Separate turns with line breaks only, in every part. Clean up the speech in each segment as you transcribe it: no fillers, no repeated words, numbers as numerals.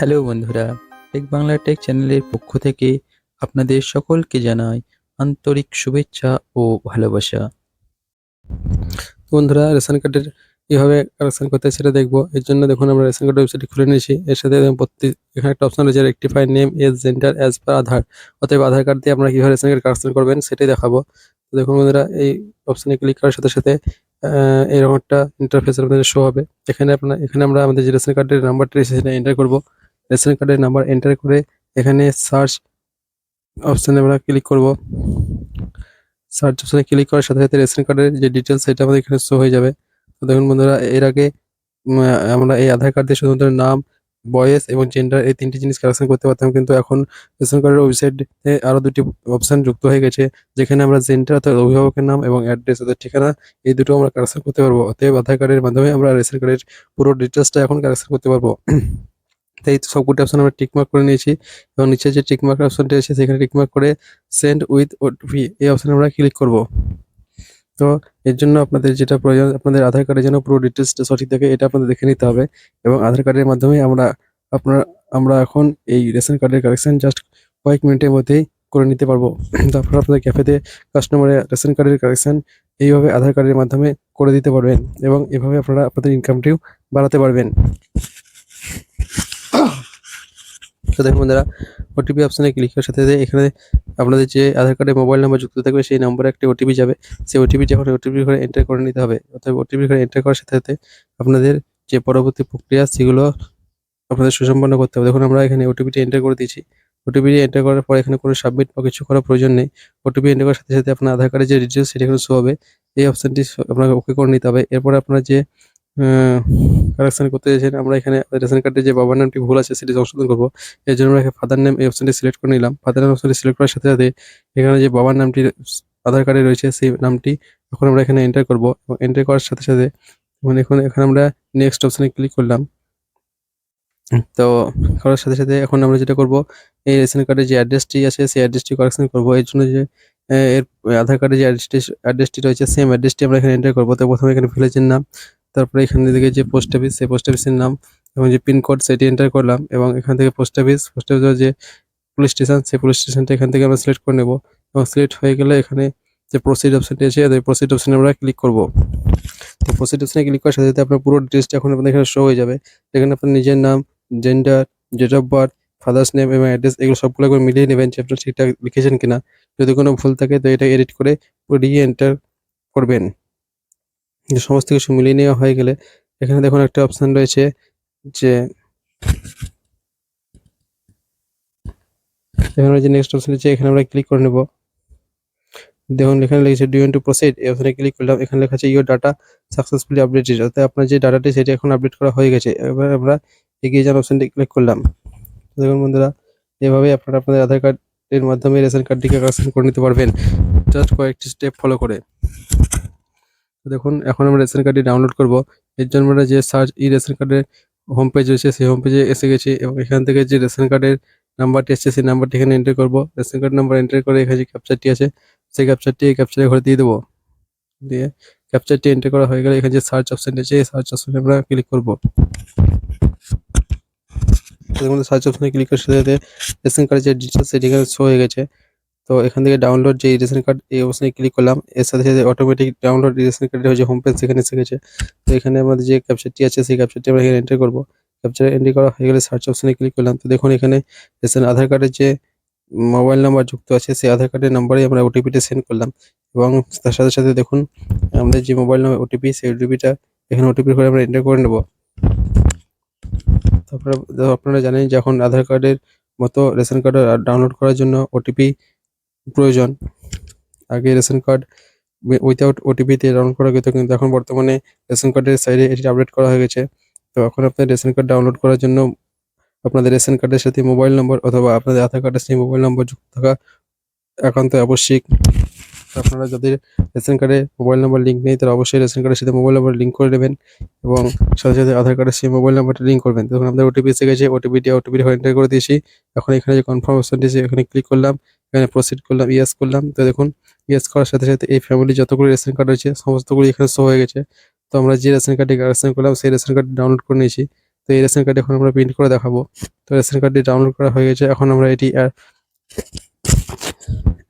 Hello বন্ধুরা, take Bangla take চ্যানেলের পক্ষ থেকে আপনাদের সকলকে জানাই আন্তরিক শুভেচ্ছা ও ভালোবাসা।
তো বন্ধুরা, রেশন কার্ডের কিভাবে কালেকশন করতে হয় সেটা দেখবো। এর জন্য দেখুন, আমরা রেশন কার্ড ওয়েবসাইট খুলে নিয়েছি। এর সাথে দেখুন এখানে একটা অপশন রয়েছে, rectify name as gender as per Aadhaar. অতএব আধার কার্ড দিয়ে আপনারা কিভাবে রেশন কার্ড কালেকশন করবেন সেটাই দেখাবো। তো দেখুন বন্ধুরা, এই অপশনে ক্লিক করার সাথে সাথে এরকম একটা ইন্টারফেস আপনাদের শো হবে। এখানে আমরা আমাদের যে রেশন কার্ডের নাম্বারটা রয়েছে সেটা এন্টার করব। রেশন কার্ডের নাম্বার এন্টার করে এখানে সার্চ অপশনে আমরা ক্লিক করব। সার্চ অপশনে ক্লিক করার সাথে সাথে রেশন কার্ডের যে ডিটেলস সেটা আমাদের এখানে শো হয়ে যাবে। তো দেখুন বন্ধুরা, এর আগে আমরা এই আধার কার্ড দিয়ে শুধুমাত্র নাম, বয়স এবং জেন্ডার এই তিনটি জিনিস কালেকশন করতে পারতাম, কিন্তু এখন রেশন কার্ডের ওয়েবসাইটে আরো দুটি অপশন যুক্ত হয়ে গেছে, যেখানে আমরা জেন্ডার অর্থাৎ অভিভাবকের নাম এবং অ্যাড্রেস অর্থাৎ ঠিকানা এই দুটো আমরা কালেকশন করতে পারবো। অতএব আধার কার্ডের মাধ্যমে আমরা রেশন কার্ডের পুরো ডিটেলসটা এখন কালেকশন করতে পারবো। তাই সবকটি অপশন আমরা টিক মার্ক করে নিয়েছি এবং নিচে যে টিক মার্ক অপশনটি আছে সেখানে টিক মার্ক করে সেন্ড উইথ ওটিপি এই অপশনে আমরা ক্লিক করব। তো এর জন্য আপনাদের যেটা প্রয়োজন, আপনাদের আধার কার্ডের জন্য পুরো ডিটেলসটা সঠিক থাকে এটা আপনাদের দেখে নিতে হবে। এবং আধার কার্ডের মাধ্যমে আমরা এখন এই রেশন কার্ডের কালেকশন জাস্ট কয়েক মিনিটের মধ্যেই করে নিতে পারবো। তারপর আপনাদের ক্যাফেতে কাস্টমারে রেশন কার্ডের কালেকশন এইভাবে আধার কার্ডের মাধ্যমে করে দিতে পারবেন এবং এভাবে আপনারা আপনাদের ইনকামটিও বাড়াতে পারবেন। তো দেখুন বন্ধুরা, ওটিপি অপশনে ক্লিক করার সাথে সাথে এখানে আপনাদের যে আধার কার্ডে মোবাইল নাম্বার যুক্ত থাকবে সেই নম্বরে একটি ওটিপি যাবে। সেই ওটিপি যখন ওটিপি ঘরে এন্টার করে নিতে হবে। অর্থাৎ ওটিপি ঘরে এন্টার করার সাথে সাথে আপনাদের যে পরবর্তী প্রক্রিয়া সেগুলো আপনাদের সুসম্পন্ন করতে হবে। দেখুন, আমরা এখানে ওটিপিটি এন্টার করে দিয়েছি। ওটিপি এন্টার করার পর এখানে কোনো সাবমিট বা কিছু করার প্রয়োজন নেই। ওটিপি এন্টার করার সাথে সাথে আপনার আধার কার্ডের যে ডিটেলস সেটা এখানে শো হবে। এই অপশনটি আপনাকে ওকে করে নিতে হবে। এরপরে আপনার যে কারেকশন করতে চাইছেন, আমরা এখানে রেশন কার্ডে যে বাবার নামটি ভুল আছে সেটি সংশোধন করব। এর জন্য আমরা ফাদার নেম এই অপশনটি সিলেক্ট করে নিলাম। ফাদার নেম অপশনটি সিলেক্ট করার সাথে সাথে এখানে যে বাবার নামটি আধার কার্ডে রয়েছে সেই নামটি এখন আমরা এখানে এন্টার করব এবং এন্টার করার সাথে সাথে এখানে আমরা নেক্সট অপশনে ক্লিক করলাম। তো করার সাথে সাথে এখন আমরা যেটা করব, এই রেশন কার্ডের যে অ্যাড্রেসটি আছে সেই অ্যাড্রেসটি কারেকশন করব। এর জন্য যে এর আধার কার্ডে যে অ্যাড্রেসটি রয়েছে সেম অ্যাড্রেসটি আমরা এখানে এন্টার করব। তো প্রথমে এখানে ভিলেজের নাম, তারপরে এখান থেকে যে পোস্ট অফিস সেই পোস্ট অফিসের নাম এবং যে পিনকোড সেটি এন্টার করলাম এবং এখান থেকে পোস্ট অফিসের যে পুলিশ স্টেশন সেই পুলিশ স্টেশনটা এখান থেকে আমরা সিলেক্ট করে নেব এবং সিলেক্ট হয়ে গেলে এখানে যে প্রসিড অপশনটি আছে এই প্রসিড অপশনে আমরা ক্লিক করব। তো প্রসিড অপশনে ক্লিক করার সাথে সাথে আপনার পুরো ডিটেলসটা এখন আপনাদের এখানে শো হয়ে যাবে। এখানে আপনার নিজের নাম, gender, date of birth, father's name এবং অ্যাড্রেস এগুলো সবগুলো একবার মিলিয়ে নেবেন যে আপনারা ঠিকঠাক লিখেছেন কিনা। যদি কোনো ভুল থাকে তো এটা এডিট করে এন্টার করবেন। যে সমস্ত কিছু মিলিয়ে নেওয়া হয়ে গেলে এখানে দেখুন একটা অপশন রয়েছে যে এখানে যে নেক্সট অপশন আছে এখানে আমরা ক্লিক করে নেব। দেখুন এখানে লিখেছে do you want to proceed, এই অপশনে ক্লিক করলাম। এখানে লেখা আছে ইওর ডাটা সাকসেসফুলি আপডেটেড, অর্থাৎ আপনার যে ডাটাটি সেটি এখন আপডেট করা হয়ে গেছে। এবার আমরা এগিয়ে যাওয়ার অপশনটি ক্লিক করলাম। দেখুন বন্ধুরা, এভাবে আপনারা আপনাদের আধার কার্ডের মাধ্যমে রেশন কার্ডটিকে কালেকশন করে নিতে পারবেন জাস্ট কয়েকটি স্টেপ ফলো করে। তো দেখুন, এখন আমরা রেশন কার্ডটি ডাউনলোড করব। এর জন্য আমরা যে সার্চ ই রেশন কার্ডের হোম পেজ রয়েছে সেই হোম পেজে এসে গেছি এবং এখান থেকে যে রেশন কার্ডের নাম্বারটি এসছে সেই নাম্বারটি এখানে এন্টার করব। রেশন কার্ড নাম্বার এন্টার করে এখানে যে ক্যাপচারটি আছে সেই ক্যাপচারটি এই ক্যাপচারের ঘরে দিয়ে দেবো। দিয়ে ক্যাপচারটি এন্টার করা হয়ে গেলে এখানে যে সার্চ অপশন আছে এই সার্চ অপশনে আমরা ক্লিক করব। দেখুন, সার্চ অপশনে ক্লিক করার সাথে সাথে রেশন কার্ডের যে ডিটেলস সেটি এখানে শো হয়ে গেছে। তো এখান থেকে ডাউনলোড যে রেশন কার্ড এই অপশনে ক্লিক করলাম। এর সাথে সাথে অটোমেটিক ডাউনলোড রেশন কার্ডের যে হোম পেজ সেখানে এসে গেছে। তো এখানে আমাদের যে ক্যাপচারটি আছে সেই ক্যাপচারটি আমরা এখানে এন্টার করব। ক্যাপচার এন্ট্রি করা হয়ে গেলে সার্চ অপশনে ক্লিক করলাম। তো দেখুন এখানে আধার কার্ডের যে মোবাইল নাম্বার যুক্ত আছে সেই আধার কার্ডের নাম্বারে আমরা ওটিপিটা সেন্ড করলাম এবং তার সাথে সাথে দেখুন আমাদের যে মোবাইল নাম্বার ওটিপি সেই ওটিপিটা এখানে ওটিপি করে আমরা এন্টার করে নেব। তারপরে আপনারা জানেন যে এখন আধার কার্ডের মতো রেশন কার্ড ডাউনলোড করার জন্য ওটিপি প্রয়োজন। আগে রেশন কার্ড উইথাউট ওটিপিতে ডাউনলোড করা যেত, কিন্তু এখন বর্তমানে রেশন কার্ডের সাইডে এটি আপডেট করা হয়ে গেছে। তো এখন আপনার রেশন কার্ড ডাউনলোড করার জন্য আপনাদের রেশন কার্ডের সাথে মোবাইল নম্বর অথবা আপনাদের আধার কার্ডের সাথে মোবাইল নম্বর যুক্ত থাকা একান্ত আবশ্যিক। তো আপনারা যাদের রেশন কার্ডে মোবাইল নাম্বার লিঙ্ক নেই তারা অবশ্যই রেশন কার্ডের সাথে মোবাইল নাম্বার লিঙ্ক করে নেবেন এবং সাথে সাথে আধার কার্ডের সেই মোবাইল নাম্বারটা লিঙ্ক করবেন। তখন আমাদের ওটিপি এসে গেছে, ওটিপিটি এন্টার করে দিয়েছি। এখন এখানে যে কনফার্ম অপশনটি আছে এখানে ক্লিক করলাম, এখানে প্রসিড করলাম, ইয়েস করলাম। তো দেখুন ইয়েস করার সাথে সাথে এই ফ্যামিলি যতগুলো রেশন কার্ড রয়েছে সমস্তগুলো এখানে শো হয়ে গেছে। তো আমরা যে রেশন কার্ডটি কালেকশন করলাম সেই রেশন কার্ডটি ডাউনলোড করে নিয়েছি। তো এই রেশন কার্ড এখন আমরা প্রিন্ট করে দেখাবো। তো রেশন কার্ডটি ডাউনলোড করা হয়ে গেছে। এখন আমরা এটি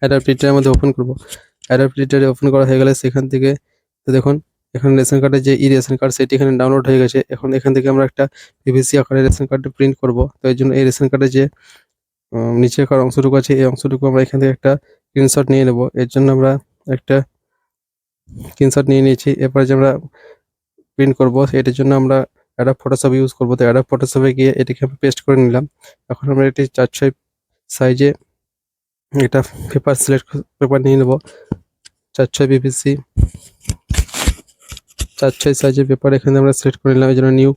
অ্যাডাপ্ট প্রিন্টারের মধ্যে ওপেন করব। অ্যাডাপ্ট প্রিন্টারে ওপেন করা হয়ে গেলে সেখান থেকে তো দেখুন এখানে রেশন কার্ডের যে রেশন কার্ড সেটি এখানে ডাউনলোড হয়ে গেছে। এখন এখান থেকে আমরা একটা পিভিসি আকারে রেশন কার্ডটা প্রিন্ট করব। তো এই জন্য এই রেশন কার্ডের যে নিচেকার অংশটুকু আছে এই অংশটুকু আমরা এখান থেকে একটা স্ক্রিনশট নিয়ে নেব। এর জন্য আমরা একটা স্ক্রিনশট নিয়ে নিয়েছি। এরপরে যে আমরা প্রিন্ট করব এটার জন্য আমরা অ্যাডাব ফটোশপ ইউজ করব। তো অ্যাডাব ফটোশপে গিয়ে এটাকে আমি পেস্ট করে নিলাম। এখন আমরা এটি 4x সাইজে এটা পেপার নিয়ে নেব। 4x পিভিসি 4x সাইজের পেপার এখানে আমরা সিলেক্ট করে নিলাম। এই জন্য নিউ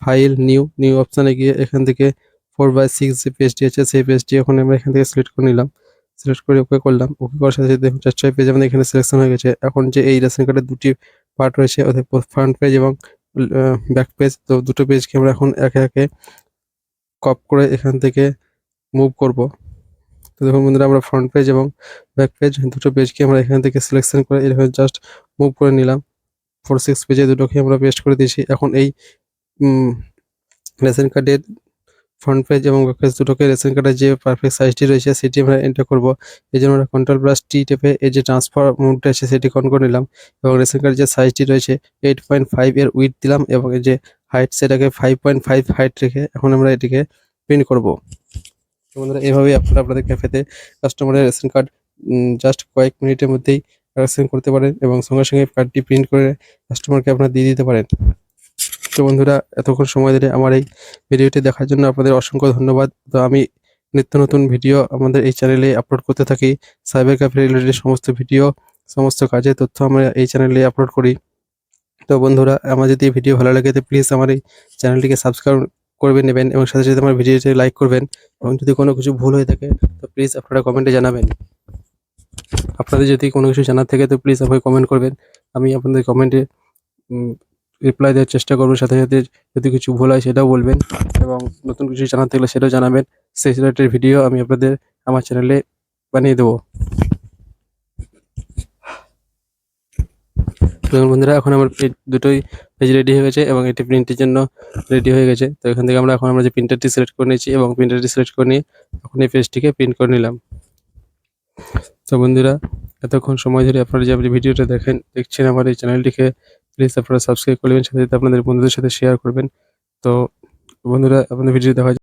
ফাইল নিউ অপশানে গিয়ে এখান থেকে 4/6 যে পেজটি আছে সেই পেজটি এখন আমরা এখান থেকে সিলেক্ট করে নিলাম। সিলেক্ট করে ওকে করলাম। ওকে করার সাথে সাথে দেখুন 4x পেজ আমাদের এখানে সিলেকশন হয়ে গেছে। এখন যে এই রেশন কার্ডের দুটি পার্ট রয়েছে অর্থাৎ ফ্রন্ট পেজ এবং ব্যাক পেজ, তো দুটো পেজকে আমরা এখন একে একে কপি করে এখান থেকে মুভ করব। তো দেখুন বন্ধুরা আমরা ফ্রন্ট পেজ এবং ব্যাক পেজ দুটো পেজকে আমরা এখান থেকে সিলেকশন করে এরকম জাস্ট মুভ করে নিলাম। 4/6 পেজে দুটোকে আমরা পেস্ট করে দিয়েছি। এখন এই রেশন কার্ডের ফ্রন্ট পেজ এবং ব্যাক পেজ দুটোকে রেশন কার্ডের যে পারফেক্ট সাইজটি রয়েছে সেটি আমরা এন্টার করব। এই জন্য আমরা কন্ট্রোল+T টেপে এই যে ট্রান্সফার মোডটা আছে সেটি অন করে নিলাম এবং রেশন কার্ডের যে সাইজটি রয়েছে 8.5 এর উইডথ দিলাম এবং এই যে হাইট সেটাকে 5.5 হাইট রেখে এখন আমরা এটিকে প্রিন্ট করব। তো বন্ধুরা এভাবেই আপনারা আপনাদের ক্যাফেতে কাস্টমারের রেশন কার্ড জাস্ট কয়েক মিনিটের মধ্যেই কারেকশন করতে পারেন এবং সঙ্গে সঙ্গে কার্ডটি প্রিন্ট করে কাস্টমারকে আপনারা দিয়ে দিতে পারেন। তো বন্ধুরা এতক্ষণ সময় ধরে আমার এই ভিডিওটি দেখার জন্য আপনাদের অসংখ্য ধন্যবাদ। তো আমি নিত্য নতুন ভিডিও আমাদের এই চ্যানেলে আপলোড করতে থাকি। সাইবার ক্যাফে রিলেটেড সমস্ত ভিডিও, সমস্ত কাজের তথ্য আমরা এই চ্যানেলে আপলোড করি। তো বন্ধুরা আমার যদি এই ভিডিও ভালো লাগে তো প্লিজ আমার এই চ্যানেলটিকে সাবস্ক্রাইব করে নেবেন এবং সাথে সাথে আমার ভিডিওটি লাইক করবেন এবং যদি কোনো কিছু ভুল হয়ে থাকে তো প্লিজ আপনারা কমেন্টে জানাবেন। আপনাদের যদি কোনো কিছু জানার থাকে তো প্লিজ আমাকে কমেন্ট করবেন। আমি আপনাদের কমেন্টে রিপ্লাই দেওয়ার চেষ্টা করবো। সাথে সাথে যদি কিছু ভুল হয় সেটাও বলবেন এবং নতুন কিছু জানার থাকলে সেটাও জানাবেন। সেই রিলেটেড ভিডিও আমি আপনাদের আমার চ্যানেলে বানিয়ে দেবো। দেখুন বন্ধুরা এখন আমার দুটোই পেজ রেডি হয়ে গেছে এবং এটি প্রিন্টের জন্য রেডি হয়ে গেছে। তো এখান থেকে এখন আমরা যে প্রিন্টারটি সিলেক্ট করে নিয়েছি এবং প্রিন্টারটি সিলেক্ট করে নিয়ে এখন এই পেজটিকে প্রিন্ট করে নিলাম। তো বন্ধুরা এতক্ষণ সময় ধরে আপনারা যে ভিডিওটা দেখছেন আমার এই চ্যানেলটিকে প্লিজ আপনারা সাবস্ক্রাইব করবেন, সাথে সাথে আপনাদের বন্ধুদের সাথে শেয়ার করবেন। তো বন্ধুরা আপনাদের ভিডিও দেখা